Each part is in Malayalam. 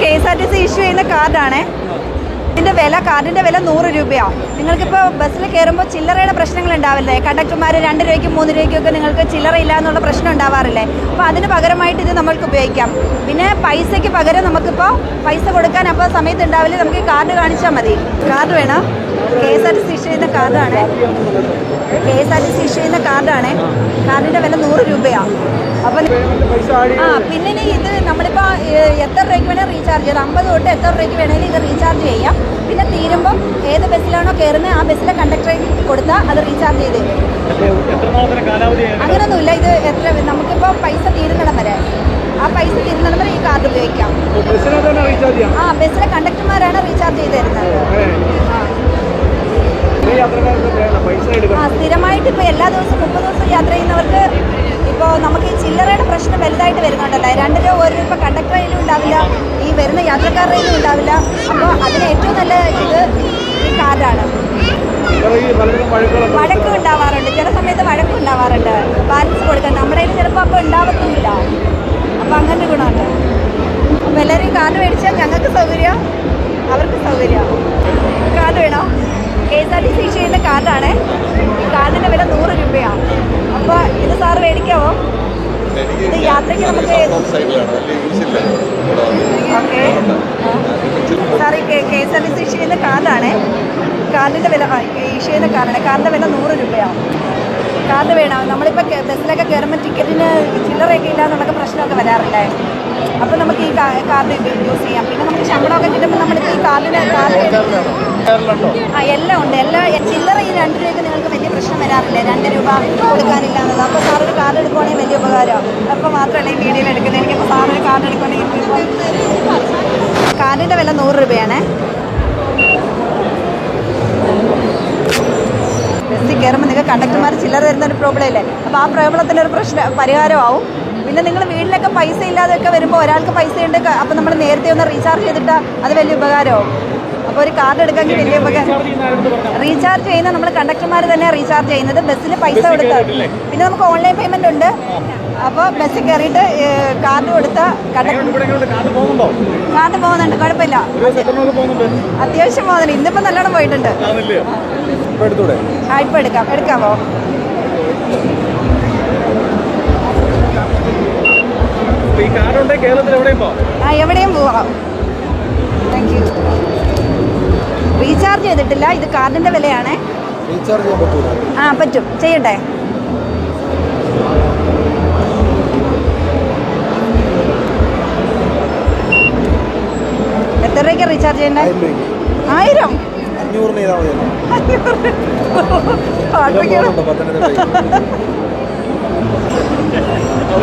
KSRTC ഇഷ്യൂ ചെയ്യുന്ന കാർഡാണ്. കാർഡിൻ്റെ വില 100 രൂപയാണ്. നിങ്ങൾക്കിപ്പോൾ ബസ്സിൽ കയറുമ്പോൾ ചില്ലറയുടെ പ്രശ്നങ്ങൾ ഉണ്ടാവില്ലേ? കണ്ടക്ടർമാർ 2 രൂപയ്ക്കും 3 രൂപയ്ക്കൊക്കെ നിങ്ങൾക്ക് ചില്ലറ ഇല്ല എന്നുള്ള പ്രശ്നം ഉണ്ടാവാറില്ലേ? അപ്പോൾ അതിന് പകരമായിട്ട് ഇത് നമ്മൾക്ക് ഉപയോഗിക്കാം. പിന്നെ പൈസയ്ക്ക് പകരം നമുക്കിപ്പോൾ പൈസ കൊടുക്കാൻ അപ്പോൾ സമയത്ത് ഉണ്ടാവില്ല, നമുക്ക് കാർഡ് കാണിച്ചാൽ മതി. കാർഡ് വേണം. KSRTC ഇഷ്യൂ ചെയ്യുന്ന കാർഡാണ്. കാർഡിൻ്റെ വില 100 രൂപയാണ്. അപ്പോൾ പിന്നെ ഇത് നമ്മളിപ്പോൾ എത്ര രൂപയ്ക്ക് വേണമെങ്കിൽ റീചാർജ് ചെയ്യാം. 50 തൊട്ട് എത്ര രൂപയ്ക്ക് വേണമെങ്കിലും ഇത് റീചാർജ് ചെയ്യാം. പിന്നെ തീരുമ്പം ഏത് ബസ്സിലാണോ കയറുന്നത് ആ ബസ്സിലെ കണ്ടക്ടറേക്ക് കൊടുത്താൽ അത് റീചാർജ് ചെയ്ത് തരും. അങ്ങനെയൊന്നുമില്ല. ഇത് നമുക്കിപ്പോൾ പൈസ തീരുന്നിടം വരെ, ആ പൈസ തീരുന്നിടം വരെ ഈ കാർഡ് ഉപയോഗിക്കാം. ബസ്സിലെ കണ്ടക്ടർമാരാണ് റീചാർജ് ചെയ്ത് തരുന്നത്. സ്ഥിരമായിട്ട് ഇപ്പോൾ എല്ലാ ദിവസവും 30 ദിവസം യാത്ര ചെയ്യുന്നവർക്ക് ഇപ്പോൾ നമുക്ക് ഈ ചില്ലറയുടെ പ്രശ്നം വലുതായിട്ട് വരുന്നുണ്ടല്ലോ. 2 രൂപ 1 രൂപ കണ്ടക്ടറിലും ഉണ്ടാവില്ല, ഈ വരുന്ന യാത്രക്കാരുടെയിലും ഉണ്ടാവില്ല. അപ്പോൾ അതിന് ഏറ്റവും നല്ല ഇത് ഈ കാർഡാണ്. വഴക്കം ഉണ്ടാവാറുണ്ട്, ചില സമയത്ത് വഴക്കം ഉണ്ടാവാറുണ്ട്. ബാലൻസ് കൊടുക്കാൻ നമ്മുടെ കയ്യിൽ ചിലപ്പോൾ അപ്പോൾ ഉണ്ടാവത്തുമില്ല. അപ്പോൾ അങ്ങനെ ഗുണമുണ്ട്. അപ്പോൾ എല്ലാവരും കാർഡ് മേടിച്ചാൽ ഞങ്ങൾക്ക് സൗകര്യം, അവർക്ക് സൗകര്യം. കാർഡ് വേണോ? KSRTC ഇഷ്യൂ ചെയ്യുന്ന കാർഡാണ്. ഈ കാർഡിൻ്റെ വില 100 രൂപയാണ്. അപ്പോൾ ഇത് സാറ് മേടിക്കാമോ? ഇത് യാത്രയ്ക്ക് നമുക്ക് ഓക്കെ സാർ ഈ KSRTC ഇഷ്യൂ ചെയ്യുന്ന കാർഡാണ്. കാർഡിൻ്റെ വില ഇഷ്യൂ ചെയ്യുന്ന കാർഡാണ്. കാർഡിൻ്റെ വില 100 രൂപയാണ്. കാർഡ് വേണം. നമ്മളിപ്പോൾ ബസ്സിലൊക്കെ കയറുമ്പോൾ ടിക്കറ്റിന് ചില്ലറയൊക്കെ ഇല്ല എന്നുള്ളൊക്കെ പ്രശ്നമൊക്കെ വരാറില്ലേ? അപ്പോൾ നമുക്ക് ഈ കാർഡ് യൂസ് ചെയ്യാം. പിന്നെ നമുക്ക് ശമ്പളമൊക്കെ കിട്ടുമ്പോൾ നമ്മളിപ്പോൾ ഈ കാർഡിന് എല്ലാം ഉണ്ട്. ചില്ലറ ഈ 2 രൂപയ്ക്ക് നിങ്ങൾക്ക് വലിയ പ്രശ്നം വരാറില്ലേ? 2 രൂപ കൊടുക്കാനില്ല എന്നുള്ളത്. അപ്പോൾ സാറൊരു കാർഡ് എടുക്കുവാണെങ്കിൽ വലിയ ഉപകാരമാണ്. അപ്പോൾ മാത്രമല്ല ഈ വീഡിയോയിൽ എടുക്കുന്നത്. എനിക്കിപ്പോൾ സാറൊരു കാർഡ് എടുക്കുവാണെങ്കിൽ കാർഡിൻ്റെ വില 100 രൂപയാണ്. ബസ്സിൽ കയറുമ്പോൾ നിങ്ങൾക്ക് കണ്ടക്ടർമാർ ചില്ലറ തരുന്നൊരു പ്രോബ്ലം ഇല്ലേ? അപ്പോൾ ആ പ്രോബ്ലത്തിനൊരു പരിഹാരമാവും. പിന്നെ നിങ്ങൾ വീട്ടിലൊക്കെ പൈസ ഇല്ലാതെയൊക്കെ വരുമ്പോൾ ഒരാൾക്ക് പൈസയുണ്ട്, അപ്പോൾ നമ്മൾ നേരത്തെ ഒന്ന് റീചാർജ് ചെയ്തിട്ടാൽ അത് വലിയ ഉപകാരമാവും. അപ്പോൾ ഒരു കാർഡ് എടുക്കാമെങ്കിൽ വലിയ ഉപകാരം. റീചാർജ് ചെയ്യുന്ന നമ്മൾ കണ്ടക്ടർമാർ തന്നെ റീചാർജ് ചെയ്യുന്നത്, ബസ്സിൽ പൈസ കൊടുത്താൽ. പിന്നെ നമുക്ക് ഓൺലൈൻ പേയ്മെൻ്റ് ഉണ്ട്. അപ്പോൾ ബസ്സിൽ കയറിയിട്ട് കാർഡ് കൊടുത്താൽ കാർഡ് പോകുന്നുണ്ട്, കുഴപ്പമില്ല. അത്യാവശ്യം പോകുന്നുണ്ട്. ഇന്നിപ്പോൾ നല്ലോണം പോയിട്ടുണ്ട്. ഇപ്പോൾ എടുക്കാമോ? എവിടെയും പോവാം. Thank you. റീചാർജ് ചെയ്തിട്ടില്ല. ഇത് കാർഡിൻ്റെ വിലയാണ്. പറ്റും. ചെയ്യട്ടെ? എത്ര രൂപയ്ക്ക് റീചാർജ് ചെയ്യണ്ടേ? 1000.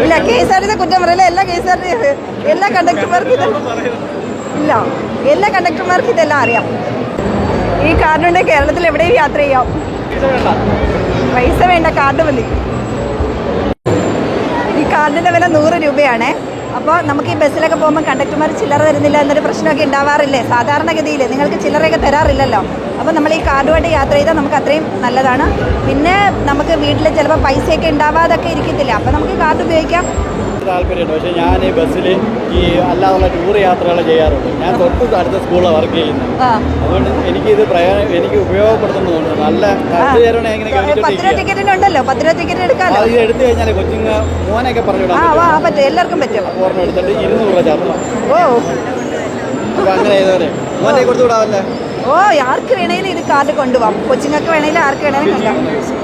ഇല്ല, KSRTC കുറ്റം പറയില്ല. എല്ലാ കണ്ടക്ടർമാർക്കും ഇല്ല, എല്ലാ കണ്ടക്ടർമാർക്കും ഇതെല്ലാം അറിയാം. ഈ കാർഡുണ്ട്, കേരളത്തിൽ എവിടെയും യാത്ര ചെയ്യാം. പൈസ വേണ്ട, കാർഡ് മതി. ഈ കാർഡിൻ്റെ വില 100 രൂപയാണ്. അപ്പോൾ നമുക്ക് ഈ ബസ്സിലൊക്കെ പോകുമ്പോൾ കണ്ടക്ടർമാർ ചില്ലറ തരുന്നില്ല എന്നൊരു പ്രശ്നമൊക്കെ ഉണ്ടാവാറില്ലേ? സാധാരണഗതിയിൽ നിങ്ങൾക്ക് ചില്ലറയൊക്കെ തരാറില്ലല്ലോ. അപ്പോൾ നമ്മൾ ഈ കാർഡുമായിട്ട് യാത്ര ചെയ്താൽ നമുക്ക് അത്രയും നല്ലതാണ്. പിന്നെ നമുക്ക് വീട്ടിൽ ചിലപ്പോൾ പൈസയൊക്കെ ഉണ്ടാവാതൊക്കെ ഇരിക്കത്തില്ല. അപ്പോൾ നമുക്ക് കാർഡ് ഉപയോഗിക്കാം. താല്പര്യമുണ്ട്. പക്ഷേ ഞാൻ ഈ ബസ്സിൽ ഈ അല്ലാതുള്ള ടൂർ യാത്രകൾ ചെയ്യാറുണ്ട്. ഞാൻ തൊട്ട് അടുത്ത സ്കൂളിലാണ് വർക്ക് ചെയ്യുന്നത്. അതുകൊണ്ട് എനിക്ക് ഉപയോഗപ്പെടുത്തുന്നതുകൊണ്ട് നല്ല ടിക്കറ്റിനുണ്ടല്ലോ. 10 രൂപ ടിക്കറ്റ് എടുക്കാമല്ലോ. ഇത് എടുത്തു കഴിഞ്ഞാൽ കൊച്ചുങ്ങ മോനൊക്കെ പറഞ്ഞു പറ്റും, എല്ലാവർക്കും പറ്റും. ഓർമ്മ എടുത്തിട്ട് 200 രൂപ ചാർജ്. അങ്ങനെ ചെയ്തവരെ മോനെ കൊടുത്തു വിടാമല്ലേ? ആർക്ക് വേണമെങ്കിലും ഇത് കാർഡ് കൊണ്ടുപോകാം. കൊച്ചുങ്ങൾക്ക് വേണമെങ്കിലും ആർക്ക് വേണമെങ്കിലും കൊണ്ടുപോകാം.